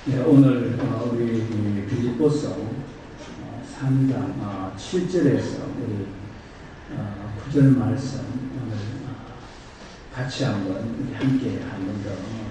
네, 오늘 우리 빌립보서 3장 7절에서 우리 9절 말씀 오늘 같이 한번 우리 함께 한번 더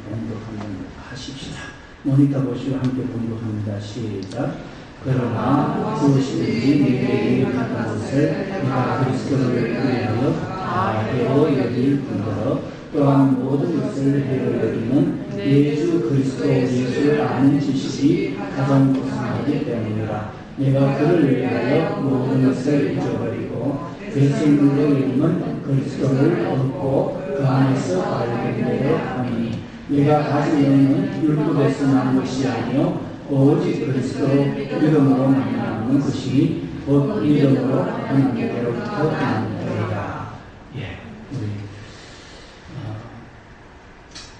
공부 한번 하십시다. 모니터 보시고 함께 공부합니다. 시작. 그러나 무엇이든지 내게 같은 것을 내가 그리스도를 위하여 다 해로 여길 뿐더러 또한 모든 것을 해로 여기는 예수 그리스도 예수를 아는 지식이 가장 우선하기 때문이라. 내가 그를 위하여 모든 것을 잊어버리고 예수를 여기는 그리스도를 얻고 그 안에서 바르게 되려 하니 내가 가지고 있는 율법에서 난 것이 아니요 오직 그리스도로 믿음으로 만나는 것이 곧 믿음으로 하나님께로부터 나는 것이다. 예,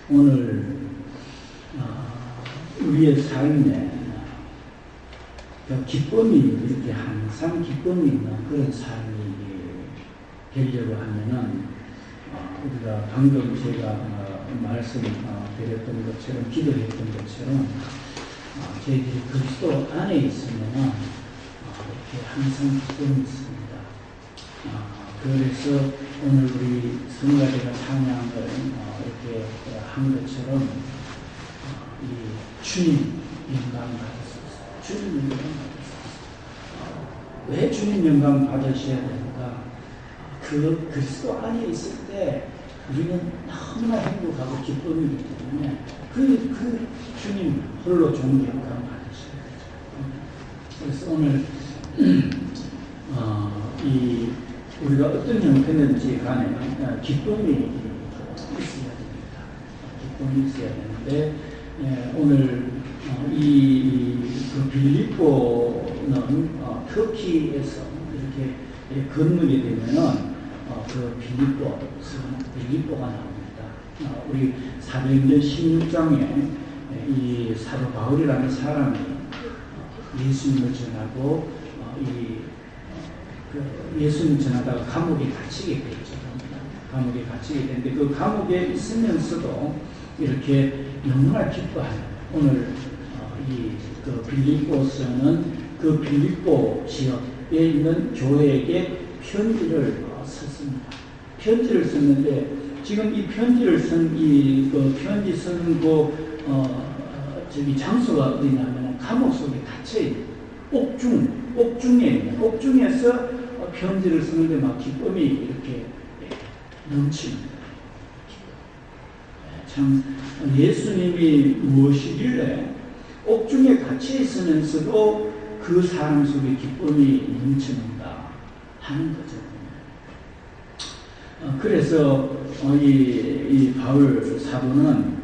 오늘 우리의 삶에 기쁨이 이렇게 항상 기쁨이 있는 그런 삶이 되려고 하면은 우리가 방금 제가 말씀드렸던 것처럼 기도했던 것처럼 저희들이 그리스도 안에 있으면 이렇게 항상 기쁨이 있습니다. 그래서 오늘 우리 성가대가 찬양을 이렇게 한 것처럼 이 주님 영광 받으소서. 주님 영광 받으소서. 왜 주님 영광 받으셔야 됩니까? 그 그리스도 안에 있을 때 우리는 너무나 행복하고 기쁨이기 때문에 그 주님 홀로 좋은 영광 받으셔야 되죠. 그래서 오늘 우리가 어떤 형태든지 간에 기쁨이 있어야 됩니다. 기쁨이 있어야 되는데 오늘 그 빌립보는 터키에서 이렇게 건너게 되면은 그 빌립보가 나옵니다. 우리 사도행전 16장에 이 사도 바울이라는 사람이 예수님을 전하고 예수님 전하다가 감옥에 갇히게 되죠. 감옥에 갇히게 되는데 그 감옥에 있으면서도 이렇게 너무나 기뻐하는 오늘 그 빌립보서는 그 빌립보 지역에 있는 교회에게 편지를 썼습니다. 편지를 썼는데 지금 이 편지를 쓴 편지 쓰는 저기 장소가 어디냐면 감옥 속에 갇혀 있는 옥중에 있는 옥중에서 편지를 쓰는데 막 기쁨이 이렇게 넘칩니다. 참 예수님이 무엇이길래 옥중에 갇혀 있으면서도 그 사람 속에 기쁨이 넘치는가 하는 거죠. 그래서 이 바울 사도는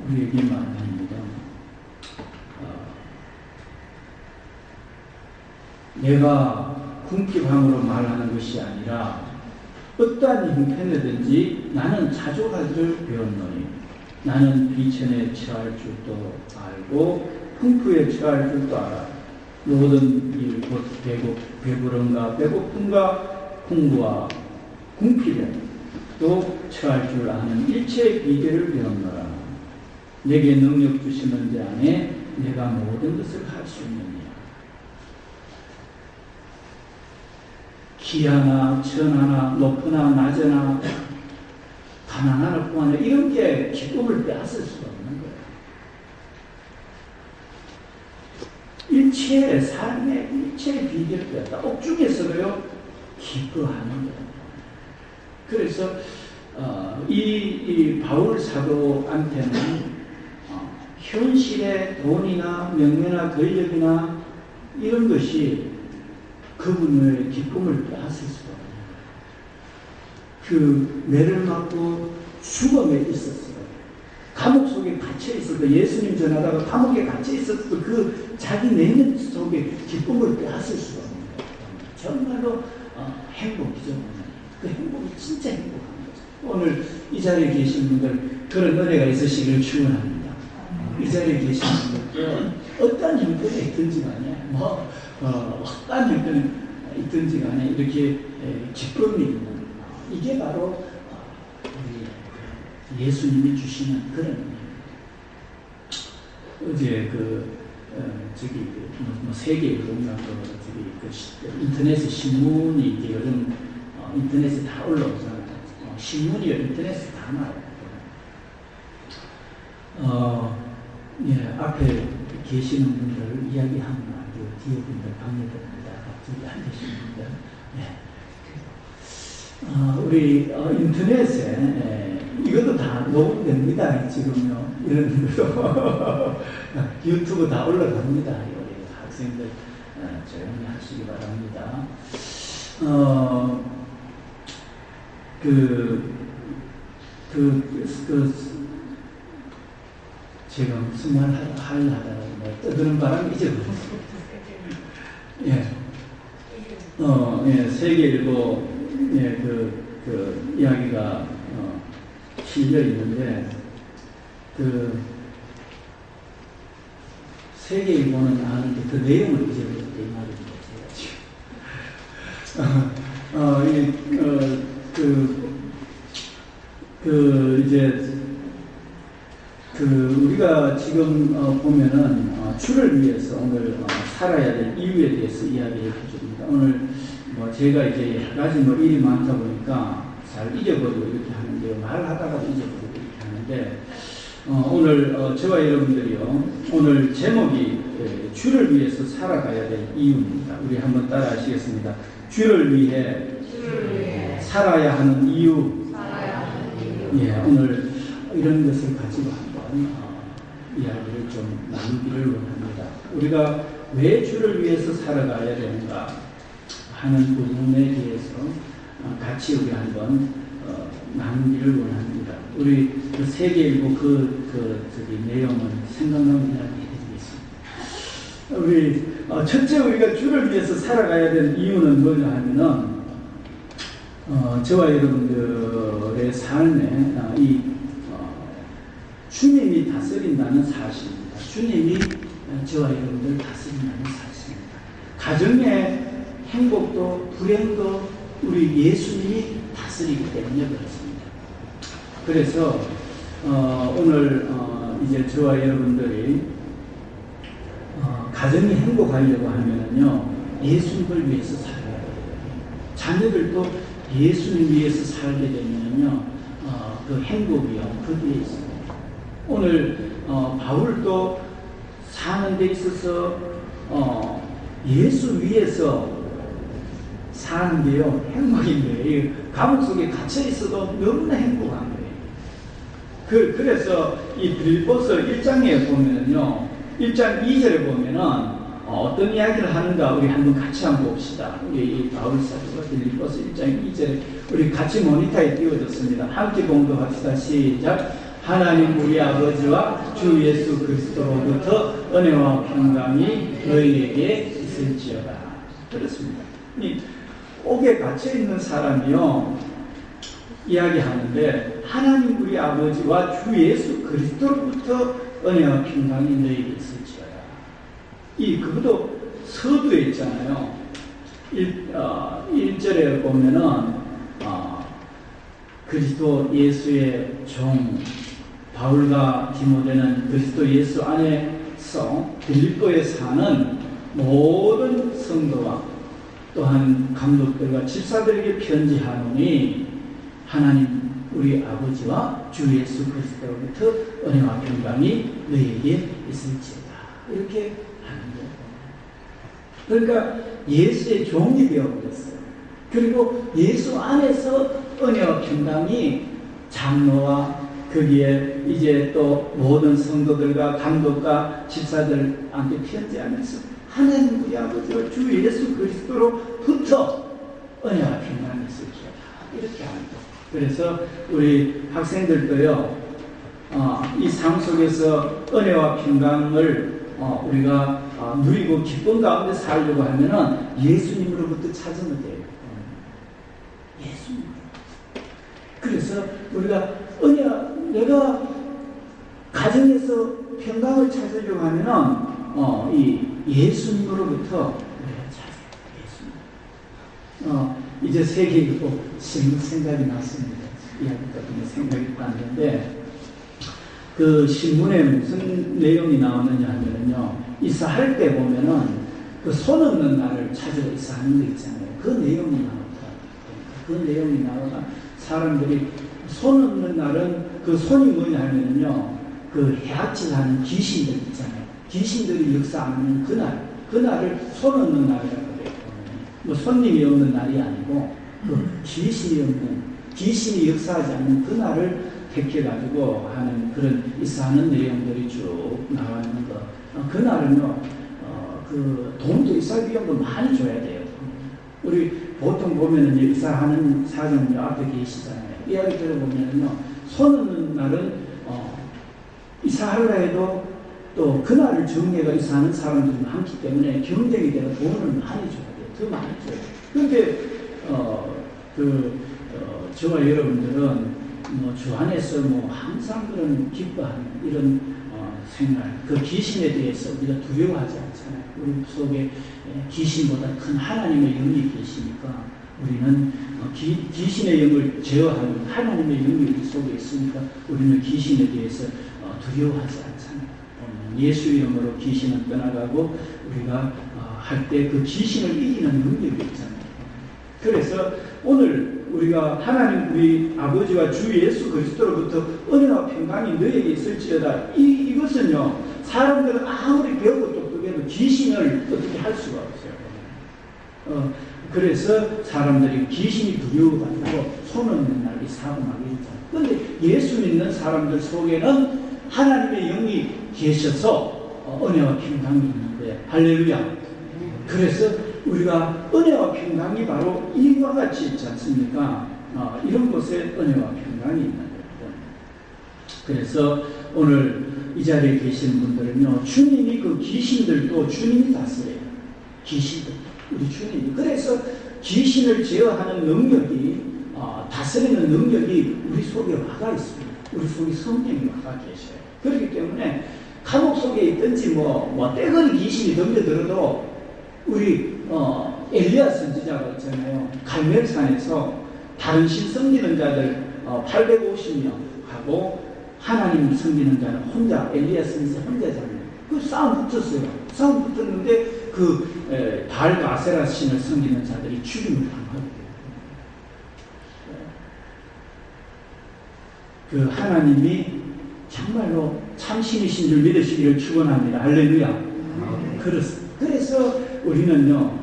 우리에게 말합니다. 내가 궁핍함으로 말하는 것이 아니라 어떠한 형편이든지 나는 자족하기를 배웠노니 나는 비천에 처할 줄도 알고 풍부에 처할 줄도 알아. 모든 일 곧 배부름과 배고픔과 풍부와 궁핍에 또 처할 줄 아는 일체의 비결을 배웠노라. 내게 능력 주시는 자 안에 내가 모든 것을 할 수 있느니라. 기하나 천하나 높으나 낮으나 가난하나 풍하나 이런 게 기쁨을 빼앗을 수가 없는 거예요. 삶의 일체의 비결을 빼앗다. 옥중에서도요 기뻐하는 거예요. 그래서 이 바울 사도한테는 현실의 돈이나 명예나 권력이나 이런 것이 그분의 기쁨을 빼앗을 수가 없는 거예요. 그 매를 맞고 죽음에 있었어요. 감옥 속에 갇혀 있었고 예수님 전하다가 감옥에 갇혀 있었고 그 자기 내면 속에 기쁨을 빼앗을 수가 없는 거예요. 정말로 행복이죠. 그 행복이 진짜 행복한 거죠. 오늘 이 자리에 계신 분들 그런 은혜가 있으시기를 축원합니다. 이 자리에 계신 분들 어떤 형편에 있든지 간에 어떤 형편에 있든지 간에 이렇게 기쁨이 있는 이게 바로 우리 예수님이 주시는 그런 어제 세계일보인가 인터넷 신문이 이제 요즘 인터넷에 다 올라오잖아요. 신문이 인터넷에 다 나와요. 예, 앞에 계시는 분들 이야기하면 안 돼요. 뒤에 분들 방해됩니다. 앞쪽에 앉으시는 분들. 우리 인터넷에 이것도 다 녹음됩니다. 지금요. 이런 것도 유튜브 다 올라갑니다. 우리 학생들 조용히 하시기 바랍니다. 제가 무슨 말 하려다가 떠드는 바람이 잊어버렸어요. 예, 세계일보 이야기가 실려 있는데 세계일보는 아는데 그 내용을 잊어버렸다 이 말입니다. 우리가 지금 보면은 주를 위해서 오늘 살아야 될 이유에 대해서 이야기해 줍니다. 오늘 제가 이제 여러 가지 일이 많다 보니까 잘 잊어버리고 이렇게 하는데요. 말하다가도 잊어버리고 이렇게 하는데 오늘 저와 여러분들이요. 오늘 제목이 주를 위해서 살아가야 될 이유입니다. 우리 한번 따라 하시겠습니다. 주를 위해 살아야 하는 이유. 예, 오늘 이런 것을 가지고 한번 이야기를 좀 나누기를 원합니다. 우리가 왜 주를 위해서 살아가야 되는가 하는 부분에 대해서 같이 우리 한번 나누기를 원합니다. 우리 세계일보 내용은 생각나는 이야기 해드리겠습니다. 우리 첫째 우리가 주를 위해서 살아가야 되는 이유는 뭐냐 하면은 저와 여러분들의 삶에 주님이 다스린다는 사실입니다. 주님이 저와 여러분들 다스린다는 사실입니다. 가정의 행복도 불행도 우리 예수님이 다스리기 때문에 그렇습니다. 그래서 오늘 이제 저와 여러분들이 가정이 행복하려고 하면요 예수님을 위해서 살아야 돼요. 자녀들도 예수님 위해서 살게 되면요 그 행복이요 거기에 있습니다. 오늘 바울도 사는 데 있어서 예수 위해서 사는 게요 행복인 거예요. 감옥 속에 갇혀 있어도 너무나 행복한 거예요. 그래서 이 빌립보서 1장에 보면은요 1장 2절에 보면은 어떤 이야기를 하는가 우리 한번 같이 한번 봅시다. 우리 바울 사도가 빌립보서 1장 2절에 우리 같이 모니터에 띄워졌습니다. 함께 공부합시다. 시작. 하나님 우리 아버지와 주 예수 그리스도로부터 은혜와 평강이 너희에게 있을지어다. 그렇습니다. 이 옥에 갇혀 있는 사람이요 이야기하는데 하나님 우리 아버지와 주 예수 그리스도로부터 은혜와 평강이 너희에게 있을지어다. 그것도 서두에 있잖아요. 1절에 보면은 그리스도 예수의 종 바울과 디모데는 그리스도 예수 안에서 빌립보에 사는 모든 성도와 또한 감독들과 집사들에게 편지하노니 하나님 우리 아버지와 주 예수 그리스도로부터 은혜와 평강이 너희에게 있을지어다. 이렇게 하는 거예요. 그러니까 예수의 종이 되어버렸어요. 그리고 예수 안에서 은혜와 평강이 장로와 거기에 이제 또 모든 성도들과 감독과 집사들한테 편지하면서 하나님 우리 아버지와 주 예수 그리스도로부터 은혜와 평강이 있을지어다. 이렇게 합니다. 그래서 우리 학생들도요 이 삶 속에서 은혜와 평강을 우리가 누리고 기쁨 가운데 살려고 하면은 예수님으로부터 찾으면 돼요. 예수님. 그래서 우리가 내가 가정에서 평강을 찾으려고 하면은 이 예수님으로부터 우리가 찾아요. 예수님. 이제 세계일보 신문 생각이 났습니다. 이야기 때문에 생각이 났는데 그 신문에 무슨 내용이 나오느냐 하면요, 이사할 때 보면은 그 손 없는 날을 찾아 이사하는 거 있잖아요. 그 내용이 나오더라고요. 그 내용이 나오다 사람들이 손 없는 날은 그 손이 뭐냐 하면요, 그 해악질하는 귀신들 있잖아요. 귀신들이 역사하는 그날을 손 없는 날이라고 그래요. 뭐 손님이 없는 날이 아니고 그 귀신이 역사하지 않는 그날을 택해가지고 하는 그런 이사하는 내용들이 쭉 나와 있는 거. 그날은요, 그 돈도 이사 비용도 많이 줘야 돼요. 우리 보통 보면은 이사하는 사장님 앞에 계시잖아요. 이야기 들어보면은요, 손 없는 날은 이사하려 해도 또 그날을 정해가 이사하는 사람들이 많기 때문에 경쟁이 되고 돈을 많이 줘야 돼요. 더 많이 줘야 돼요. 그런데 저와 여러분들은 주 안에서 항상 그런 기뻐하는 이런 생활, 그 귀신에 대해서 우리가 두려워하지 않잖아요. 우리 속에 귀신보다 큰 하나님의 영이 계시니까 우리는 귀신의 영을 제어하는 하나님의 영이 우리 속에 있으니까 우리는 귀신에 대해서 두려워하지 않잖아요. 예수 이름으로 귀신은 떠나가고 우리가 할 때 그 귀신을 이기는 능력이 있잖아요. 그래서 오늘 우리가 하나님 우리 아버지와 주 예수 그리스도로부터 은혜와 평강이 너에게 있을지어다. 이것은요, 사람들은 아무리 배우고 똑똑해도 귀신을 어떻게 할 수가 없어요. 그래서 사람들이 귀신이 두려워가지고 손 없는 날이 사고나게 했잖아요. 그런데 예수 믿는 사람들 속에는 하나님의 영이 계셔서 은혜와 평강이 있는 거예요. 할렐루야. 그래서 우리가 은혜와 평강이 바로 이와 같이 있지 않습니까? 이런 곳에 은혜와 평강이 있는 거예요. 그래서 오늘 이 자리에 계시는 분들은요, 주님이 그 귀신들도 주님이 다스려요. 귀신들, 우리 주님이. 그래서 귀신을 제어하는 능력이, 다스리는 능력이 우리 속에 와가 있습니다. 우리 속에 성령이 와가 계셔요. 그렇기 때문에 감옥 속에 있든지 떼거리 귀신이 덤벼들어도 우리 엘리야 선지자가 있잖아요. 갈멜산에서 다른 신 섬기는 자들 850명 하고 하나님 섬기는 자는 혼자, 엘리야 선지자 혼자잖아요. 그 싸움 붙었어요. 싸움 붙었는데 그 바알과 아세라 신을 섬기는 자들이 죽임을 당하게 돼요. 그 하나님이 정말로 참신이신 줄 믿으시기를 축원합니다. 할렐루야. 그래서 우리는요,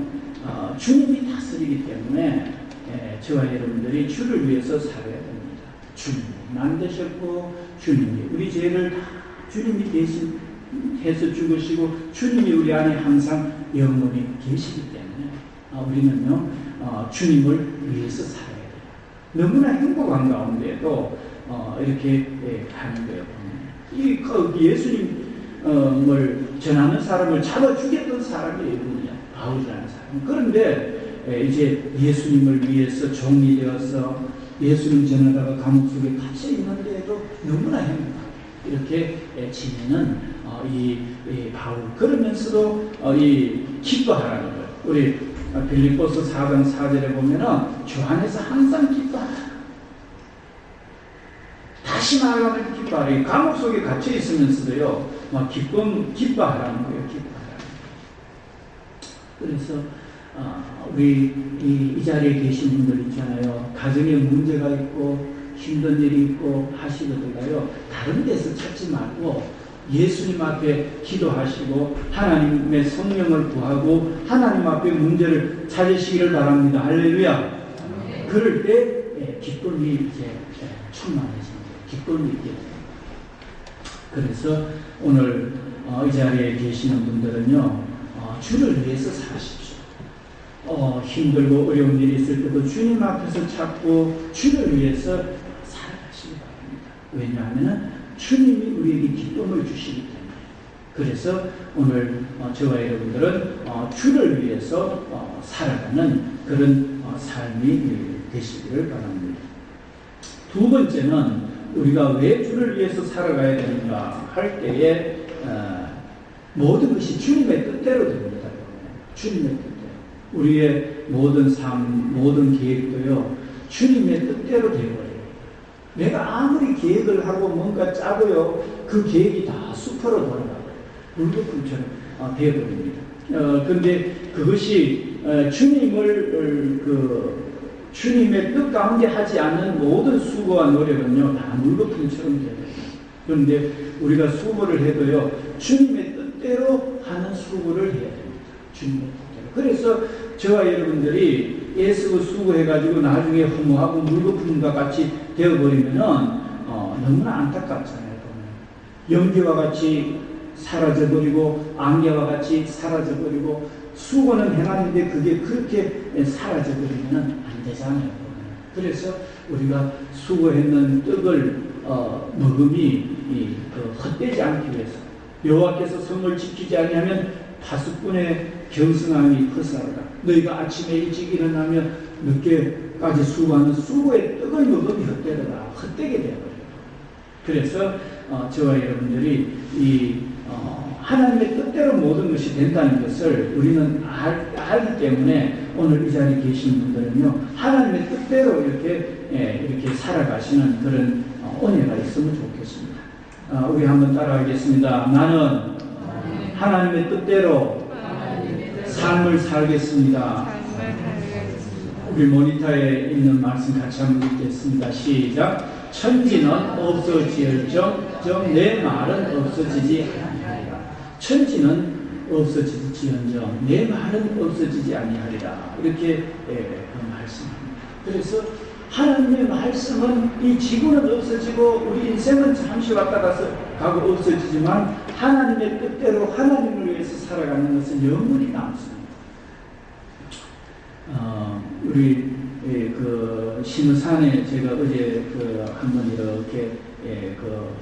주님이 다스리기 때문에 저와 여러분들이 주를 위해서 살아야 됩니다. 주님이 만드셨고 주님이 우리 죄를 다 주님이 대신해서 죽으시고 주님이 우리 안에 항상 영원히 계시기 때문에 우리는요, 주님을 위해서 살아야 돼요. 너무나 행복한 가운데도 이렇게 하는 거예요. 예수님을 전하는 사람을 잡아 죽였던 사람이 누구냐? 바울이라는 사람. 그런데 이제 예수님을 위해서 종이 되어서 예수님 전하다가 감옥 속에 갇혀 있는데도 너무나 행복하게 이렇게 지내는 이 바울. 그러면서도 이 기뻐하라는 거예요. 우리 빌립보서 4장 4절에 보면은 주 안에서 항상 기뻐하라. 다시 말하면 기뻐하라. 감옥 속에 갇혀 있으면서도요, 기뻐하라는 거예요. 기뻐하라. 그래서 우리 이 자리에 계신 분들 있잖아요. 가정에 문제가 있고 힘든 일이 있고 하시거든요. 다른 데서 찾지 말고 예수님 앞에 기도하시고 하나님의 성령을 구하고 하나님 앞에 문제를 찾으시기를 바랍니다. 할렐루야. 그럴 때 기쁨이 이제 충만해집니다. 기쁨이 있게 됩니다. 그래서 오늘 이 자리에 계시는 분들은요, 주를 위해서 사십시오. 힘들고 어려운 일이 있을 때도 주님 앞에서 찾고 주를 위해서 살아가시기 바랍니다. 왜냐하면 주님이 우리에게 기쁨을 주시기 때문에. 그래서 오늘 저와 여러분들은 주를 위해서 살아가는 그런 삶이 되시기를 바랍니다. 두 번째는 우리가 왜 주를 위해서 살아가야 되는가 할 때에 모든 것이 주님의 뜻대로 됩니다. 주님의 뜻대로. 우리의 모든 삶, 모든 계획도요, 주님의 뜻대로 되어버려요. 내가 아무리 계획을 하고 뭔가 짜고요, 그 계획이 다 수포로 돌아가요. 물거품처럼 되어버립니다. 그런데 그것이 주님을 주님의 뜻 가운데 하지 않는 모든 수고와 노력은요, 다 물거품처럼 되어요. 그런데 우리가 수고를 해도요, 주님의 뜻대로 하는 수고를 해야 됩니다. 주님의 뜻대로. 그래서 저와 여러분들이 애쓰고 수고해가지고 나중에 허무하고 물거품과 같이 되어버리면은 너무나 안타깝잖아요. 연기와 같이 사라져버리고 안개와 같이 사라져버리고 수고는 해놨는데 그게 그렇게 사라져버리면 안 되잖아요. 그래서 우리가 수고했는 떡을 먹음이 헛되지 않기 위해서 여호와께서 성을 지키지 아니하면 파수꾼의 경성함이 헛사르다. 너희가 아침에 일찍 일어나면 늦게까지 수고하는 수고의 떡을 먹음이 헛되더라. 헛되게 되어버려요. 그래서 저와 여러분들이 하나님의 뜻대로 모든 것이 된다는 것을 우리는 알기 때문에 오늘 이 자리에 계신 분들은요, 하나님의 뜻대로 이렇게 살아가시는 그런 은혜가 있으면 좋겠습니다. 우리 한번 따라하겠습니다. 나는 하나님의 뜻대로 삶을 살겠습니다. 우리 모니터에 있는 말씀 같이 한번 읽겠습니다. 시작. 천지는 없어질정 내 말은 없어지지 아니하리라. 천지는 없어지지언정 내 말은 없어지지 아니하리라. 이렇게 말씀합니다. 그래서 하나님의 말씀은 이 지구는 없어지고 우리 인생은 잠시 왔다 가고 없어지지만 하나님의 뜻대로 하나님을 위해서 살아가는 것은 영원히 남습니다. 우리 신우산에 제가 어제 한번 이렇게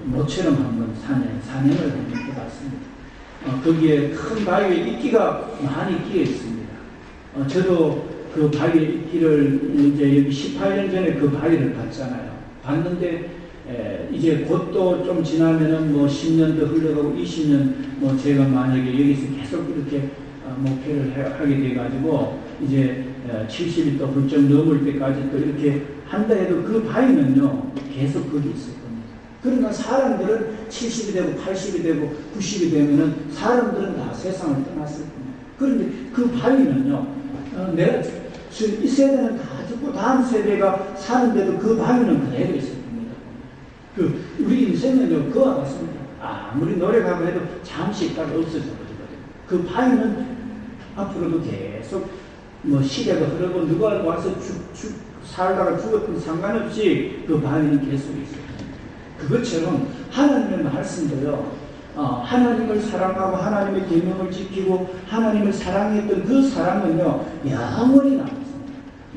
모처럼 한번 산행을 해봤습니다. 거기에 큰 바위에 이끼가 많이 끼어 있습니다. 저도 그 바위에 이끼를 이제 여기 18년 전에 그 바위를 봤잖아요. 봤는데 이제 곧또 좀 지나면은 뭐 10년 더 흘러가고 20년 제가 만약에 여기서 계속 이렇게 목회를 하게 돼가지고 이제 70이 또 훌쩍 넘을 때까지 또 이렇게 한다 해도 그 바위는요 계속 거기 있을 겁니다. 그러니까 사람들은 70이 되고 80이 되고 90이 되면은 사람들은 다 세상을 떠났을 겁니다. 그런데 그 바위는요 내가 이 세대는 다 죽고 다음 세대가 사는데도 그 바위는 그대로 있을 겁니다. 우리 인생은요 그와 같습니다. 아무리 노력하고 해도 잠시 있다가 없어져 버리거든요. 그 바위는 앞으로도 계속 시대가 흐르고 누가 와서 살다가 죽었든 상관없이 그 바위는 계속 있어요. 그것처럼 하나님의 말씀도요, 하나님을 사랑하고 하나님의 계명을 지키고 하나님을 사랑했던 그 사랑은요, 영원히 남습니다.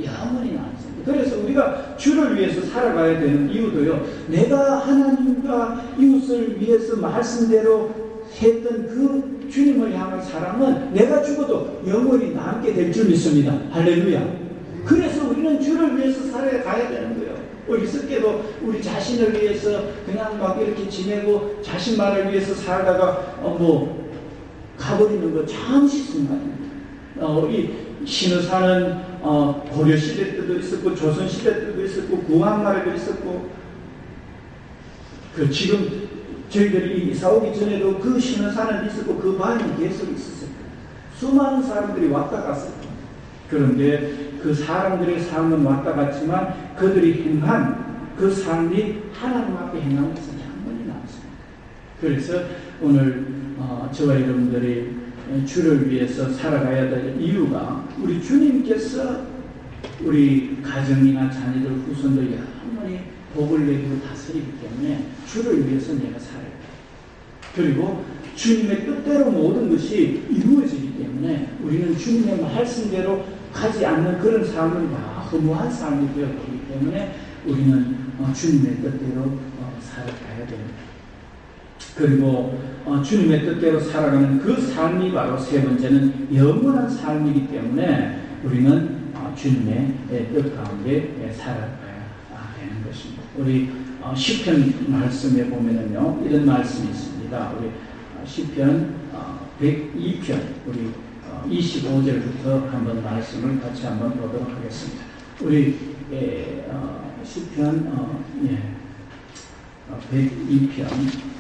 영원히 남습니다. 그래서 우리가 주를 위해서 살아가야 되는 이유도요, 내가 하나님과 이웃을 위해서 말씀대로 했던 그 주님을 향한 사랑은 내가 죽어도 영원히 남게 될 줄 믿습니다. 할렐루야. 그래서 우리는 주를 위해서 살아가야 되는 거예요. 어리석게도 우리 자신을 위해서 그냥 막 이렇게 지내고 자신만을 위해서 살다가 가버리는 거 잠시 순간입니다. 이 신의사는 고려시대 때도 있었고 조선시대 때도 있었고 구한말에도 있었고 지금 저희들이 이사 오기 전에도 그 신의사는 있었고 그 바위는 계속 있었어요. 수많은 사람들이 왔다 갔어요. 그런데 그 사람들의 삶은 왔다 갔지만 그들이 행한 그 삶이 하나님 앞에 행한 것은 영원히 남습니다. 그래서 오늘 저와 여러분들이 주를 위해서 살아가야 될 이유가 우리 주님께서 우리 가정이나 자녀들 후손들 영원히 복을 내리고 다스리기 때문에 주를 위해서 내가 살아야 돼. 그리고 주님의 뜻대로 모든 것이 이루어지기 때문에 우리는 주님의 말씀대로 가지 않는 그런 삶은 다 허무한 삶이 되어버리기 때문에 우리는 주님의 뜻대로 살아가야 됩니다. 그리고 주님의 뜻대로 살아가는 그 삶이 바로 세 번째는 영원한 삶이기 때문에 우리는 주님의 뜻 가운데 살아가야 되는 것입니다. 우리 시편 말씀에 보면은요 이런 말씀이 있습니다. 우리 시편 102편 우리 25절부터 한번 말씀을 같이 한번 보도록 하겠습니다. 우리 시편 102편.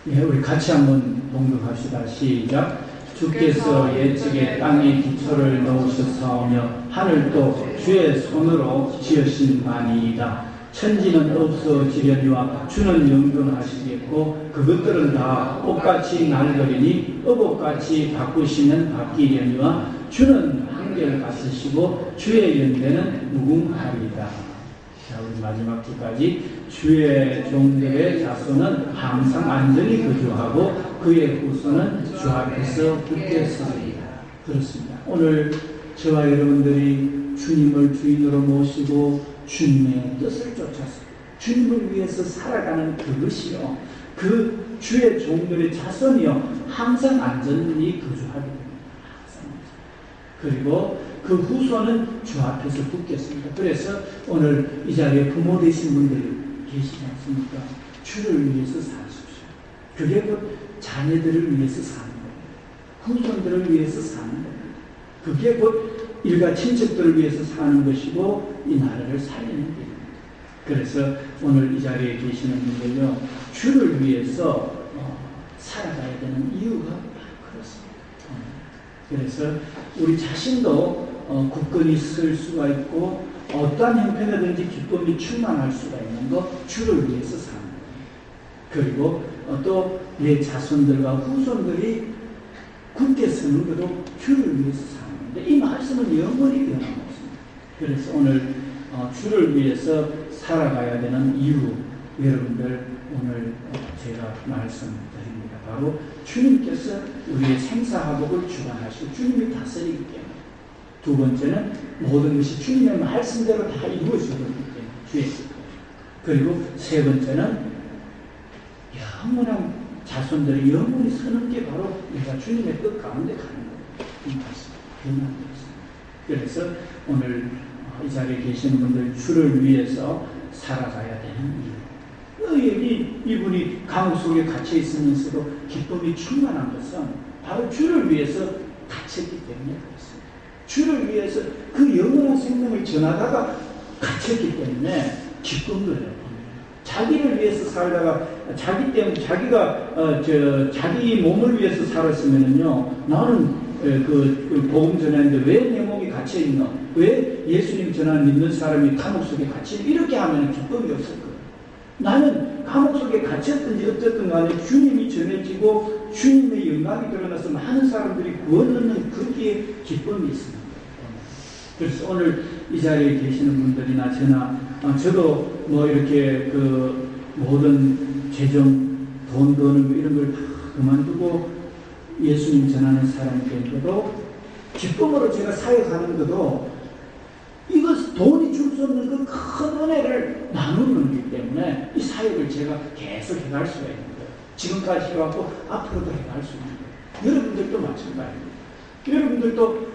예, 우리 같이 한번 봉독합시다. 시작. 주께서 옛적에 땅에 기초를 넣으셨사오며 하늘도 주의 손으로 지으신 바니이다. 천지는 없어지려니와 주는 영존하시겠고 그것들은 다 꽃같이 날더리니 어복같이 바꾸시면 바뀌려니와 주는 한결같으시고 주의 연대는 무궁하리이다. 자, 우리 마지막 주까지. 주의 종들의 자손은 항상 안전히 거주하고 그의 후손은 주 앞에서 굳게 서리이다. 그렇습니다. 오늘 저와 여러분들이 주님을 주인으로 모시고 주님의 뜻을 쫓아서 주님을 위해서 살아가는 그것이요, 그 주의 종들의 자손이요, 항상 안전히 거주하게 됩니다. 항상. 그리고 그 후손은 주 앞에서 붙겠습니다. 그래서 오늘 이 자리에 부모 되신 분들이 계시지 않습니까? 주를 위해서 사십시오. 그게 곧 자녀들을 위해서 사는 거예요. 후손들을 위해서 사는 거예요. 그게 곧 일가 친척들을 위해서 사는 것이고 이 나라를 살리는 길입니다. 그래서 오늘 이 자리에 계시는 분들요, 주를 위해서 살아가야 되는 이유가 바로 그렇습니다. 그래서 우리 자신도 굳건히 쓸 수가 있고 어떠한 형편이든지 기쁨이 충만할 수가 있는 것, 주를 위해서 사는 거예요. 그리고 또 내 자손들과 후손들이 굳게 서는 것도 주를 위해서 사는 건데, 이 말씀은 영원히 변함없습니다. 그래서 오늘 주를 위해서 살아가야 되는 이유, 여러분들 오늘 제가 말씀드립니다. 바로 주님께서 우리의 생사화복을 주관하시고 주님이 다스리기 때문에. 두 번째는 모든 것이 주님의 말씀대로 다 이루어지고 있기 때문에 주의 뜻. 그리고 세 번째는 영원한 자손들이 영원히 서는 게 바로 우리가 주님의 뜻 가운데 가는 거예요. 이 말씀 변함되었습니다. 그래서 오늘 이 자리에 계시는 분들 주를 위해서 살아가야 되는 이유. 이분이 감옥 속에 갇혀 있으면서도 기쁨이 충만한 것은 바로 주를 위해서 갇혔기 때문에 그렇습니다. 주를 위해서 그 영원한 생명을 전하다가 갇혔기 때문에 기쁜 거예요. 자기를 위해서 살다가 자기 때문에 자기가 자기 몸을 위해서 살았으면은요, 나는 그 복음 전하는데 왜 내 몸이 갇혀 있나? 왜 예수님 전하는 믿는 사람이 감옥 속에 갇혀 있나? 이렇게 하면 기쁨이 없을 거예요. 나는 감옥 속에 갇혔든지 어쨌든 간에 주님이 전해지고 주님의 영광이 드러나서 많은 사람들이 구원 얻는 거기에 기쁨이 있습니다. 그래서 오늘 이 자리에 계시는 분들이나 저도 뭐 이렇게 그 모든 재정, 돈 버는 거 이런 걸 다 그만두고 예수님 전하는 사람이 된 것도, 기쁨으로 제가 사역하는 것도 이것 돈이 줄 수 없는 그 큰 은혜를 나누는 거기 때문에 이 사역을 제가 계속 해갈 수가 있는 거예요. 지금까지 해왔고 앞으로도 해갈 수 있는 거예요. 여러분들도 마찬가지입니다. 여러분들도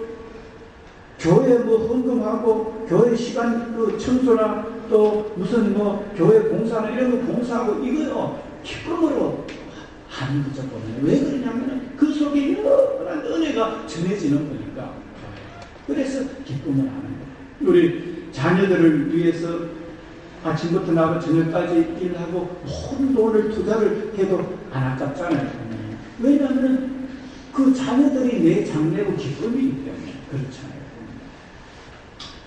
교회 뭐 헌금하고 교회 시간 그 청소나 또 무슨 뭐 교회 봉사나 이런 거 봉사하고 이거요 기쁨으로 하는 거죠. 왜 그러냐면 그 속에 여러한 은혜가 전해지는 거니까. 그래서 기쁨을 하는 거예요. 우리 자녀들을 위해서 아침부터 나가 저녁까지 일하고 모든 돈을 투자를 해도 안 아깝잖아요. 왜냐하면 그 자녀들이 내 장래고 기쁨이기 때문에 그렇잖아요.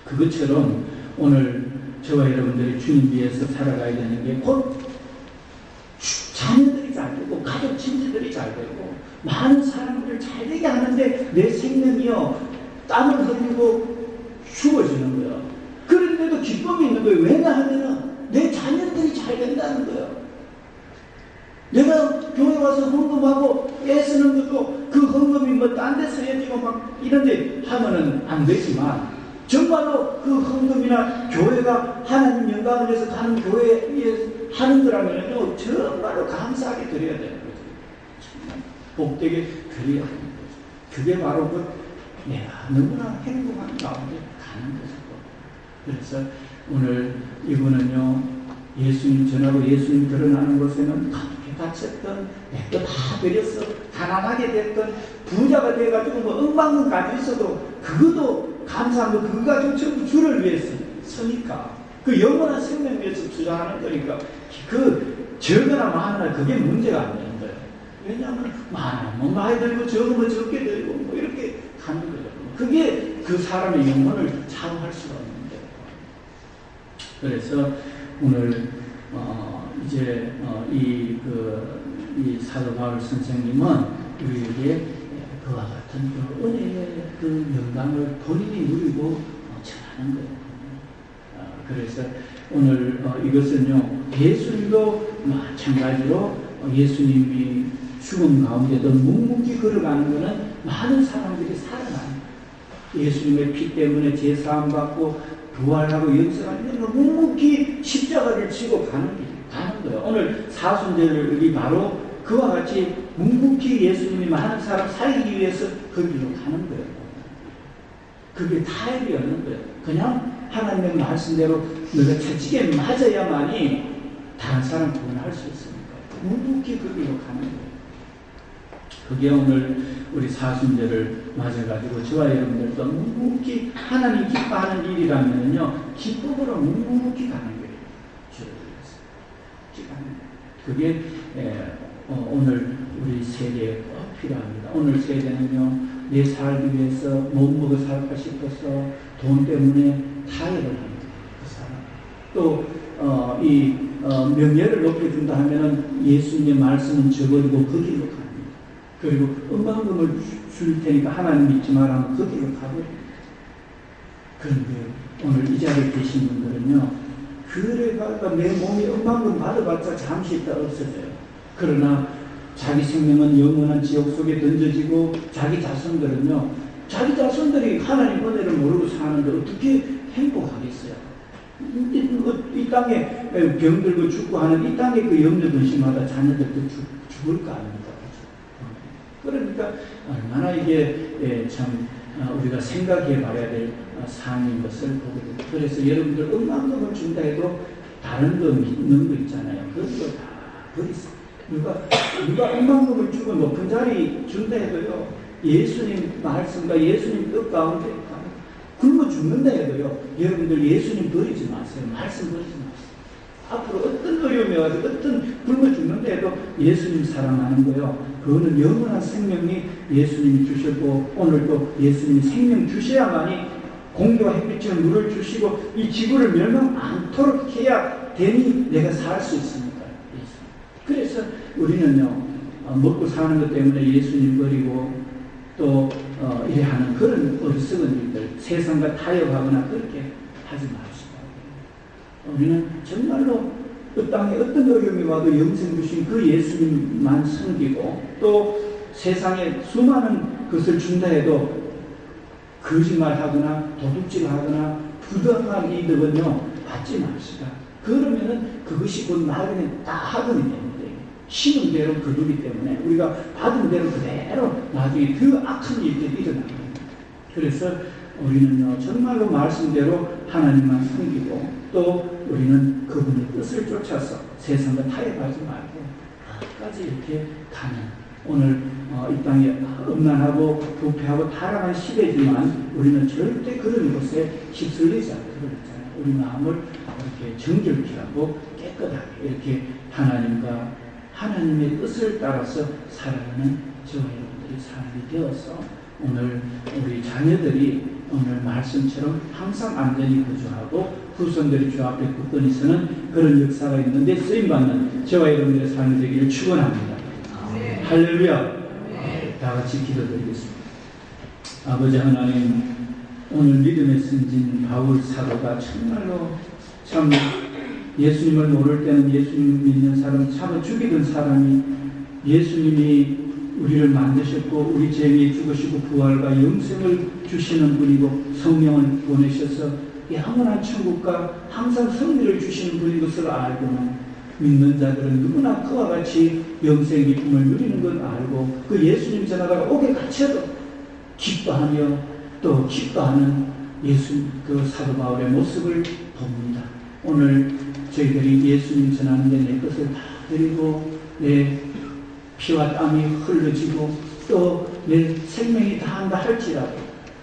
그것처럼 오늘 저와 여러분들이 주님 위해서 살아가야 되는 게 곧 자녀들이 잘 되고 가족 친지들이 잘 되고 많은 사람들을 잘 되게 하는데 내 생명이요 땀을 흘리고 죽어지는 거예요. 그런데도 기쁨이 있는 거예요. 왜냐하면 내 자녀들이 잘 된다는 거예요. 내가 교회 와서 헌금하고 애쓰는 것도 그 헌금이 뭐 딴 데 쓰여지고 막 이런데 하면은 안 되지만, 정말로 그 헌금이나 교회가 하나님 영광을 위해서 가는 교회에 하는 거라면요, 정말로 감사하게 드려야 되는 거죠. 정말 복되게 드려야 되는 거죠. 그게 바로 그 내가 너무나 행복한 가운데 가는 것이고. 그래서 오늘 이분은요, 예수님 전하고 예수님 드러나는 곳에는 어떻게 갇혔던, 내가 다 드렸어, 가난하게 됐던, 부자가 돼가지고 뭐 억만원 가지고 있어도 그것도 감사한 거 그거 가지고 전부 주를 위해서 서니까 그 영원한 생명 위해서 투자하는 거니까 그 적거나 많으나 그게 문제가 안 되는 거예요. 왜냐하면 많으면 많이 들고 적으면 적게 들고 뭐 이렇게 가는 거예요. 그게 그 사람의 영혼을 좌우할 수가 없는 거예요. 그래서 오늘 이제 이 사도 바울 선생님은 우리에게 그와 같은 그 은혜의 그 영광을 본인이 누리고 전하는 거예요. 그래서 오늘 이것은요, 예수님도 마찬가지로 예수님이 죽음 가운데도 묵묵히 걸어가는 것은 많은 사람들이 살아나는 예수님의 피 때문에 제사함 받고 부활하고 영생하는 묵묵히 십자가를 지고 가는 거예요. 오늘 사순절이 바로 그와 같이 묵묵히 예수님이 많은 사람 살리기 위해서 그 길로 가는 거예요. 그게 타협이었는 거예요. 그냥 하나님의 말씀대로 너가 채찍에 맞아야만이 다른 사람 구원할 수 있습니까? 묵묵히 그 길로 가는 거예요. 그게 오늘 우리 사순절을 맞아가지고 저와 여러분들도 묵묵히 하나님 기뻐하는 일이라면요, 기쁨으로 묵묵히 가는 거예요. 주를 위해서. 그게 오늘 우리 세대에 꼭 필요합니다. 오늘 세대는요, 내 살기 위해서 못 먹어 살까 싶어서 돈 때문에 타협을 합니다. 그 사람. 또 명예를 높여준다 하면은 예수님의 말씀은 저버리고 그 길로 갑니다. 그리고 음반금을 줄 테니까 하나님 믿지 말라면 그 길로 가버립니다. 그런데 오늘 이 자리에 계신 분들은요, 그래가 내 몸이 음반금 받아봤자 잠시 있다 없어져요. 그러나 자기 생명은 영원한 지옥 속에 던져지고 자기 자손들이 하나님 은혜를 모르고 사는데 어떻게 행복하겠어요? 이 땅에 병들고 죽고 하는 이 땅에 그 염려 근심마다 자녀들도 죽을 거 아닙니까? 그러니까 얼마나 이게 참 우리가 생각해 봐야 될 사안인 것을 보게 됩니다. 그래서 여러분들 음악금을 준다 해도 다른 거 믿는 거 있잖아요. 그런 거 다 버리세요. 누가 음악금을 주고 높은 자리 준다 해도요, 예수님 말씀과 예수님 뜻 가운데 굶어 죽는다 해도요, 여러분들 예수님 버리지 마세요. 말씀 버리지 마세요. 앞으로 어떤 어려움이 와서 어떤 굶어 죽는다 해도 예수님 사랑하는 거요, 그거는 영원한 생명이 예수님이 주셨고 오늘도 예수님이 생명 주셔야만이 공기와 햇빛처럼 물을 주시고 이 지구를 멸망 않도록 해야 되니 내가 살 수 있습니다. 그래서 우리는요, 먹고 사는 것 때문에 예수님 버리고 또 이래 하는 그런 어리석은 일들, 세상과 타협하거나 그렇게 하지 마시고, 우리는 정말로 그 땅에 어떤 어려움이 와도 영생 주신 그 예수님만 섬기고, 또 세상에 수많은 것을 준다 해도 거짓말하거나 도둑질하거나 부당한 이득은요 받지 맙시다. 그러면은 그것이 곧 나중에 다 하든이 됩니다. 심은 대로 거두기 때문에 우리가 받은 대로 그대로 나중에 더 악한 일들이 일어납니다. 그래서 우리는요, 정말로 말씀대로 하나님만 섬기고, 또 우리는 그분의 뜻을 쫓아서 세상과 타협하지 말고 끝까지 이렇게 가는, 오늘 이 땅에 음란하고 부패하고 타락한 시대지만 우리는 절대 그런 곳에 휩쓸리지 않고 그랬잖아요. 우리 마음을 이렇게 정결케 하고 깨끗하게 이렇게 하나님의 뜻을 따라서 살아가는 저와 여러분들이 사람이 되어서 오늘 우리 자녀들이 오늘 말씀처럼 항상 안전히 거주하고 후손들이 주 앞에 굳건히 서는 그런 역사가 있는데 쓰임받는 저와 여러분들의 삶이 되기를 축원합니다. 할렐루야. 다 같이 기도드리겠습니다. 아버지 하나님, 오늘 믿음의 선진 바울 사도가 정말로 참 예수님을 모를 때는 예수님 믿는 사람, 참아 죽이던 사람이 예수님이 우리를 만드셨고 우리 죄에 죽으시고 부활과 영생을 주시는 분이고 성령을 보내셔서 영원한 천국과 항상 승리를 주시는 분인 것을 알고는 믿는 자들은 누구나 그와 같이 영생 기쁨을 누리는 걸 알고 그 예수님 전하다가 옥에 갇혀도 기뻐하며 또 기뻐하는 그 사도 바울의 모습을 봅니다. 오늘 저희들이 예수님 전하는데 내 것을 다 드리고 내 피와 땀이 흘러지고 또 내 생명이 다한다 할지라도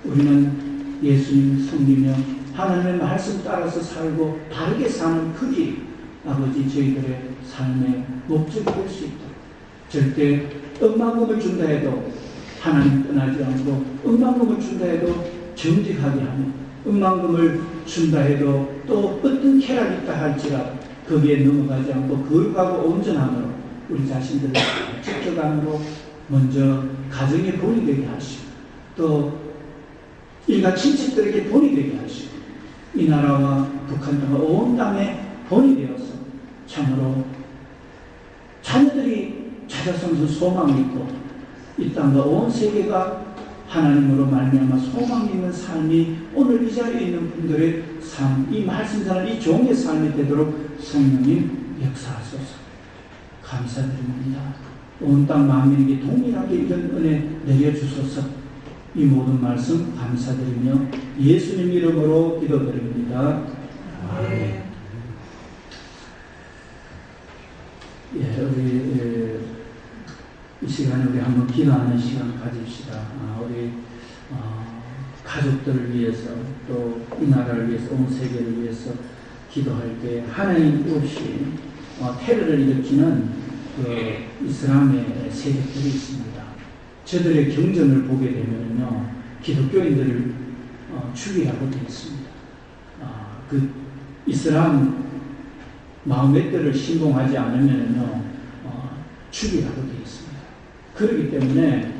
우리는 예수님을 섬기며 하나님의 말씀 따라서 살고 바르게 사는 그 길이 아버지 저희들의 삶의 목적이 될 수 있도록 절대 억만금을 준다 해도 하나님 떠나지 않고 억만금을 준다 해도 정직하게 하며 억만금을 준다 해도 또 어떤 쾌락이 있다 할지라도 거기에 넘어가지 않고 거룩하고 온전함으로 우리 자신들을 적적함으로 먼저 가정의 본이 되게 하시고 또 일가 친척들에게 본이 되게 하시고 이 나라와 북한 땅과 온 땅에 본이 되어서 참으로 자녀들이 찾아서면서 소망이 있고 이 땅과 온 세계가 하나님으로 말미암아 소망이 있는 삶이 오늘 이 자리에 있는 분들의 삶, 이 말씀 전하는 이 종의 삶이 되도록 성령님 역사하소서. 감사드립니다. 온 땅 만민에게 동일하게 이런 은혜 내려주소서. 이 모든 말씀 감사드리며 예수님 이름으로 기도드립니다. 아멘. 우리 이 시간에 우리 한번 기도하는 시간 가집시다. 우리 가족들을 위해서 또 이 나라를 위해서 온 세계를 위해서 기도할 때 하나님 없이 테러를 일으키는 그 이슬람의 세력들이 있습니다. 저들의 경전을 보게 되면요 기독교인들을 죽이라고 되어 있습니다. 그 이슬람 마호메트를 신봉하지 않으면요 죽이라고 되어 있습니다. 그렇기 때문에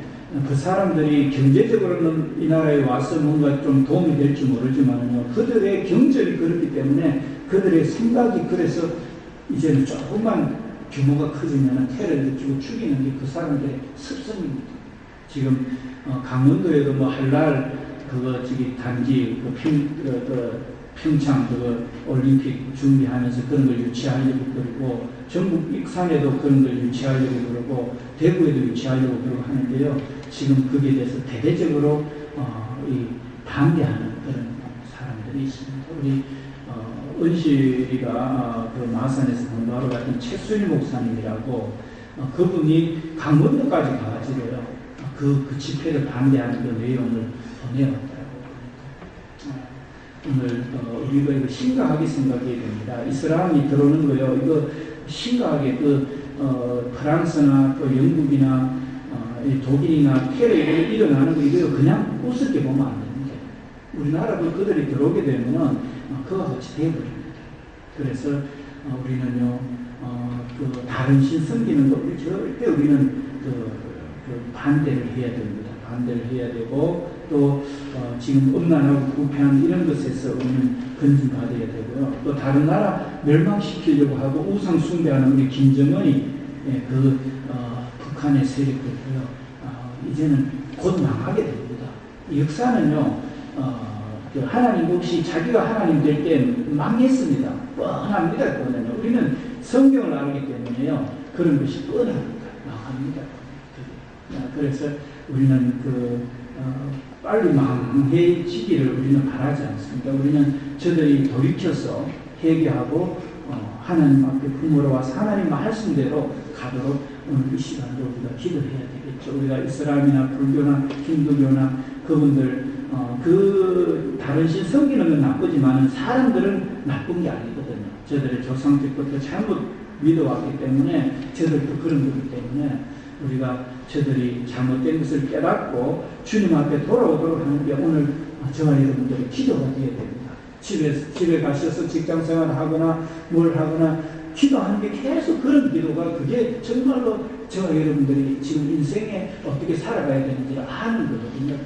그 사람들이 경제적으로는 이 나라에 와서 뭔가 좀 도움이 될지 모르지만요 그들의 경전이 그렇기 때문에 그들의 생각이 그래서 이제는 조금만 규모가 커지면 테러를 주고 죽이는 게 그 사람들의 습성입니다. 지금 강원도에도 뭐 할랄 그거 저기 단지 평창 그거 올림픽 준비하면서 그런 걸 유치하려고 그러고 전국 익산에도 그런 걸 유치하려고 그러고 대구에도 유치하려고 그러고 하는데요. 지금 거기에 대해서 대대적으로 반대하는 그런 사람들이 있습니다. 우리 은실이가 그 마산에서 공부하러 갔던 최순일 목사님이라고 그분이 강원도까지 가가지고요. 그 집회를 반대하는 그 내용을 보내왔더라고요. 오늘 우리가 이거 심각하게 생각해야 됩니다. 이슬람이 들어오는 거요. 이거 심각하게 프랑스나 또 영국이나 독일이나 테러가 일어나는 거 이거 그냥 우습게 보면 안 됩니다. 우리나라도 그들이 들어오게 되면은 그와 같이 되어버립니다. 그래서 우리는요 그 다른 신 섬기는 거 절대 우리는 그 반대를 해야 됩니다. 반대를 해야 되고 또 지금 음란하고 부패한 이런 것에서 우리는 건진받아야 되고요. 또 다른 나라 멸망시키려고 하고 우상 숭배하는 우리 김정은이 북한의 세력들도요 이제는 곧 망하게 됩니다. 역사는요 그 하나님 없이 자기가 하나님 될 때 망했습니다. 뻔합니다. 그거는요. 우리는 성경을 알기 때문에요 그런 것이 뻔합니다. 망합니다. 그래서 우리는 빨리 망해지기를 우리는 바라지 않습니다. 우리는 저들이 돌이켜서 회개하고 하나님 앞에 부모로 와서 하나님 말씀대로 가도록 오늘 이 시간도 우리가 기도해야 되겠죠. 우리가 이슬람이나 불교나 힌두교나 그분들 그 다른 신 섬기는 건 나쁘지만 사람들은 나쁜 게 아니거든요. 저들의 조상 때부터 잘못 믿어왔기 때문에 저들도 그런 거기 때문에 우리가 저들이 잘못된 것을 깨닫고 주님 앞에 돌아오도록 하는 게 오늘 저와 여러분들의 기도가 되어야 됩니다. 집에 가셔서 직장생활을 하거나 뭘 하거나 기도하는 게 계속 그런 기도가 그게 정말로 저와 여러분들이 지금 인생에 어떻게 살아가야 되는지를 아는 거거든요.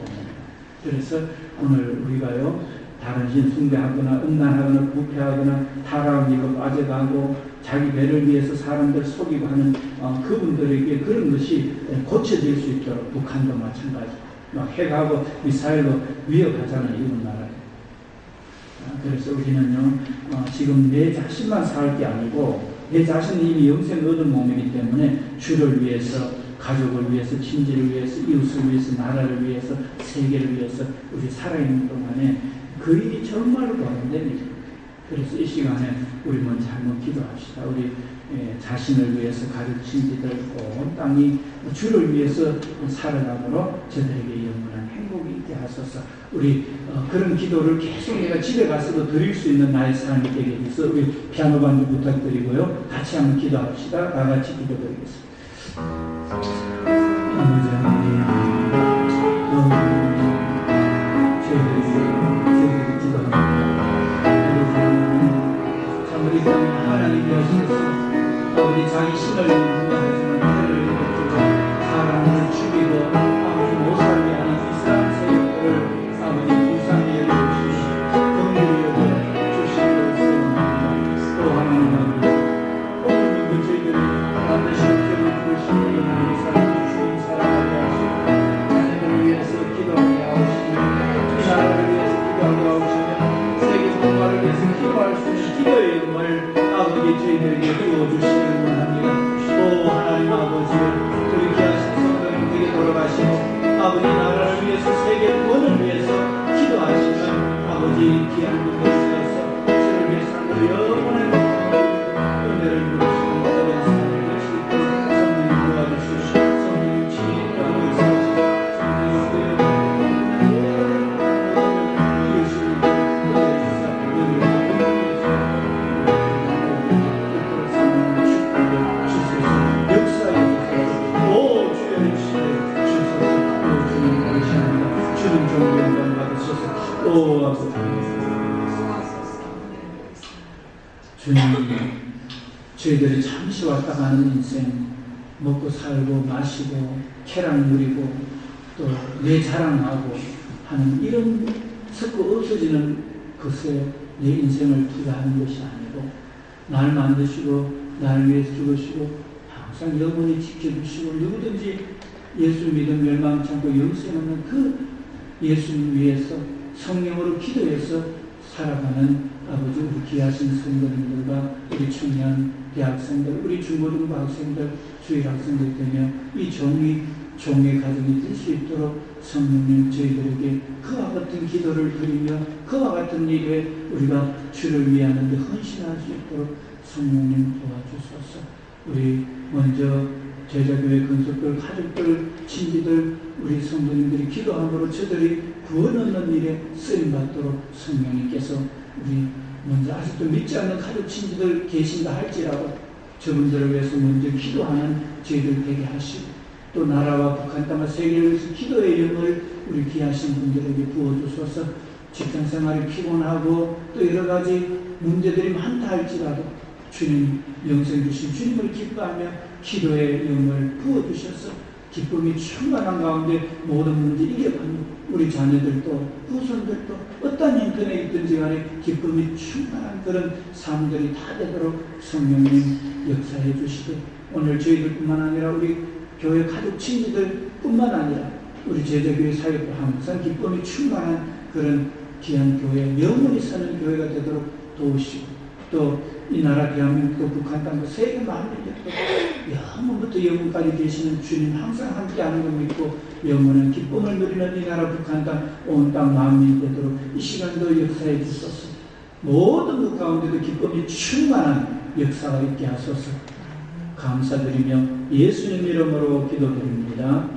그래서 오늘 우리가요 다른 신 숭배하거나 음란하거나 부패하거나 타락한 일로 빠져가고 자기 배를 위해서 사람들 속이고 하는 그분들에게 그런 것이 고쳐질 수 있도록 북한도 마찬가지 막 핵하고 미사일로 위협하잖아요. 이런 나라에. 그래서 우리는요 지금 내 자신만 살 게 아니고 내 자신은 이미 영생 얻은 몸이기 때문에 주를 위해서 가족을 위해서 친지를 위해서 이웃을 위해서 나라를 위해서 세계를 위해서 우리 살아있는 동안에 그 일이 정말로 도움됩니다. 그래서 이 시간에 우리 먼저 한번 기도합시다. 우리 자신을 위해서 가족 친지들 온 땅이 주를 위해서 살아가므로 저들에게 영원한 행복이 있게 하소서. 우리 그런 기도를 계속 내가 집에 가서도 드릴 수 있는 나의 삶이 되게 해서 우리 피아노 반주 부탁드리고요. 같이 한번 기도합시다. 다 같이 기도드리겠습니다. 아버지 하나님, 저희들이 기도합니다. 참 우리 땅에 하나님이 오셔서 아버지 자기 신을 인하지만 해를 입어주고 사람을 죽이고 아버지 못 살게 하는 이스라엘 세력들을 아버지 불쌍히 여겨주시고 긍휼히 여겨주시기를 소원합니다. 또 하나님 아버지 오늘 그 저희들이 반드시 목적을 부르시고 하나님의 사랑을 주인 살아가게 하시고 자녀들을 위해서 기도하게 하시며 이 나라를 위해서 기도하게 하시며 세계 복음화를 위해서 기도할 수 있는 기도의 영을 아버지 저희들에게 부어주시기를 원합니다. 오 하나님 아버지 우리 귀하신 성도님들에게 돌아가시고 아버지 나라를 위해서 세계 구원을 위해서 기도하시는 아버지 귀한 분들이셔서 저를 위해서 영원한 은혜를 부르시고 모든 삶을 낼수 있도록 성령님 도와주시고 성령님 친히 도와주시고 주님, 저희들이 잠시 왔다 가는 인생, 먹고 살고 마시고 쾌락 누리고 또 내 자랑하고 하는 이런 섞어 없어지는 것에 내 인생을 투자하는 것이 아니고 날 만드시고 나를 위해서 죽으시고 항상 영원히 지켜주시고 누구든지 예수 믿음 멸망치 않고 영생 없는 그 예수님 위해서 성령으로 기도해서 살아가는 아버지 우리 귀하신 성도님들과 우리 청년 대학생들, 우리 중고등부 학생들, 주일 학생들 되며 이 종의 가정이 될 수 있도록 성령님 저희들에게 그와 같은 기도를 드리며 그와 같은 일에 우리가 주를 위하는 데 헌신할 수 있도록 성령님 도와주소서. 우리 먼저 제자교회 근속들, 가족들, 친지들, 우리 성도님들이 기도함으로 저들이 구원 얻는 일에 쓰임받도록 성령님께서 우리 먼저 아직도 믿지 않는 가족 친지들 계신다 할지라도 저분들을 위해서 먼저 기도하는 저희들 되게 하시고 또 나라와 북한 땅과 세계를 위해서 기도의 영을 우리 귀하신 분들에게 부어주소서. 직장생활이 피곤하고 또 여러 가지 문제들이 많다 할지라도 주님 영생 주신 주님을 기뻐하며 기도의 영을 부어주셔서 기쁨이 충만한 가운데 모든 문제 이겨가는 우리 자녀들도 후손들도 어떤 형편에 있든지 간에 기쁨이 충만한 그런 삶들이 다 되도록 성령님 역사해 주시되 오늘 저희들뿐만 아니라 우리 교회 가족 친지들 뿐만 아니라 우리 제자교회 사역도 항상 기쁨이 충만한 그런 귀한 교회 영원히 사는 교회가 되도록 도우시고 또 이 나라 대한민국도 북한 땅도 세계 만민족도 영원부터 영원까지 계시는 주님 항상 함께하는 걸 믿고 영원한 기쁨을 누리는 이 나라 북한 땅 온 땅 만민이 되도록 이 시간도 역사해 주소서. 모든 것 가운데도 기쁨이 충만한 역사가 있게 하소서. 감사드리며 예수님 이름으로 기도드립니다.